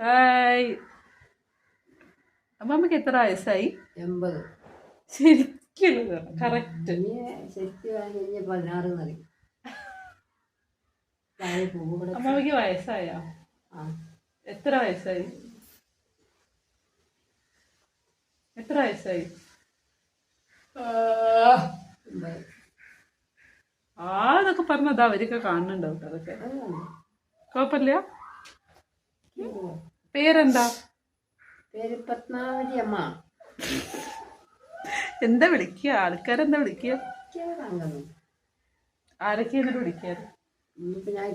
Hi. അമ്മമ്മക്ക് എത്ര വയസ്സായി? 80. ശരിക്കും കറക്റ്റ്. ശരിക്കും 16 മതി. അമ്മമ്മക്ക് വയസ്സായോ? എത്ര വയസ്സായി? എത്ര വയസ്സായി? അതൊക്കെ പറഞ്ഞതാ അവരൊക്കെ കാണുന്നുണ്ടാവും. അതൊക്കെ കുഴപ്പമില്ല. പേരെന്താ? പേര് പത്മാവതി അമ്മ. എന്താ വിളിക്കുക? ആൾക്കാരെന്താ വിളിക്കുക? ആരൊക്കെ എന്നിട്ട് വിളിക്കാറ്? ഇന്നിപ്പോ ഞാൻ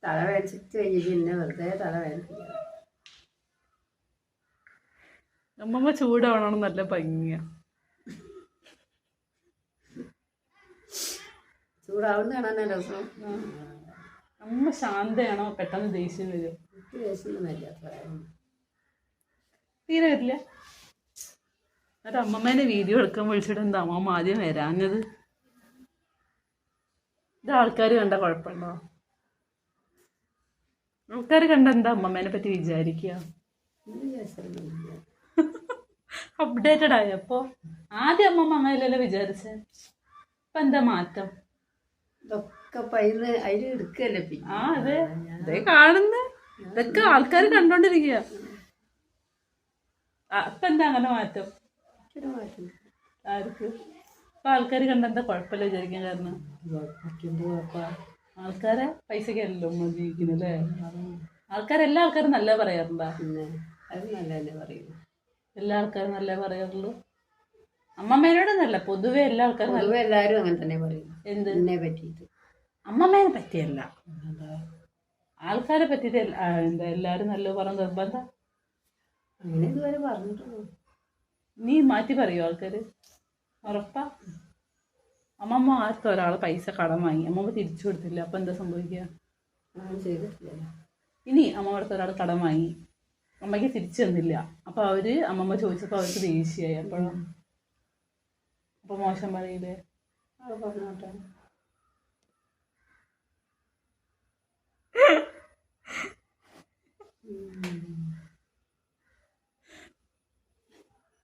തലവേദനിച്ചിട്ട് കഴിഞ്ഞിട്ട് എന്നെ വെറുതെ തലവേദനിപ്പിക്കുക. അമ്മമ്മ ചൂടാവണം. നല്ല ഭംഗിയാ. ചൂടാവുന്ന കാണാനാ രസം. അമ്മ ശാന്തയാണോ? പെട്ടെന്ന് ദേഷ്യം വരും? തീരെ വരില്ല. എന്നിട്ട് അമ്മമ്മേനെ വീഡിയോ എടുക്കാൻ വിളിച്ചിട്ട് എന്താ അമ്മമ്മ ആദ്യം വരാഞ്ഞത്? ഇത് ആൾക്കാർ കണ്ട കുഴപ്പമുണ്ടോ? ആൾക്കാർ കണ്ട എന്താ അമ്മമ്മേനെ പറ്റി വിചാരിക്കുക? അപ്ഡേറ്റഡ് ആയപ്പോ ആദ്യം അമ്മമ്മ അങ്ങനെയല്ലല്ലോ വിചാരിച്ചേ. ഇപ്പൊ എന്താ മാറ്റം? ഇതൊക്കെ പൈന്ന് അതിൽ എടുക്കല്ലേ. അതെ അതേ കാണുന്ന ഇതൊക്കെ ആൾക്കാർ കണ്ടോണ്ടിരിക്കുക. ഇപ്പൊ എന്താ അങ്ങനെ മാറ്റം? ആർക്ക്? ഇപ്പൊ ആൾക്കാർ കണ്ടെന്താ കുഴപ്പമില്ല വിചാരിക്കാൻ കാരണം ആൾക്കാരെ പൈസക്കല്ലോ ജീവിക്കുന്നല്ലേ. എല്ലാ ആൾക്കാരും നല്ല പറയാറുണ്ടാ? അത് നല്ലതല്ലേ പറയുന്നു. എല്ലാ ആൾക്കാരും നല്ല പറയാറുള്ളൂ. അമ്മമ്മേനോടൊന്നല്ല, പൊതുവെ എല്ലാ ആൾക്കാരും. പൊതുവെ എല്ലാവരും അങ്ങനെ തന്നെ പറയും. എന്തിനെ പറ്റിയിട്ട്? അമ്മമ്മേനെ പറ്റിയല്ല, ആൾക്കാരെ പറ്റിയിട്ട് എന്താ എല്ലാരും നല്ല പറഞ്ഞ നിർബന്ധം. അങ്ങനെ ഇതുവരെ പറഞ്ഞിട്ടുള്ളൂ. നീ മാറ്റി പറയൂ ആൾക്കാര്? ഉറപ്പാ? അമ്മമ്മ ആർക്കും ഒരാള് പൈസ കടം വാങ്ങി, അമ്മമ്മ തിരിച്ചു കൊടുത്തില്ല, അപ്പൊ എന്താ സംഭവിക്കുക? ഇനി അമ്മ അടുത്ത് ഒരാൾ കടം വാങ്ങി, അമ്മയ്ക്ക് തിരിച്ചു തന്നില്ല, അപ്പൊ അമ്മമ്മ ചോദിച്ചപ്പോ അവർക്ക് ദേഷ്യമായി. അപ്പൊ മോശം പറയില്ലേ? പറഞ്ഞോട്ടെ.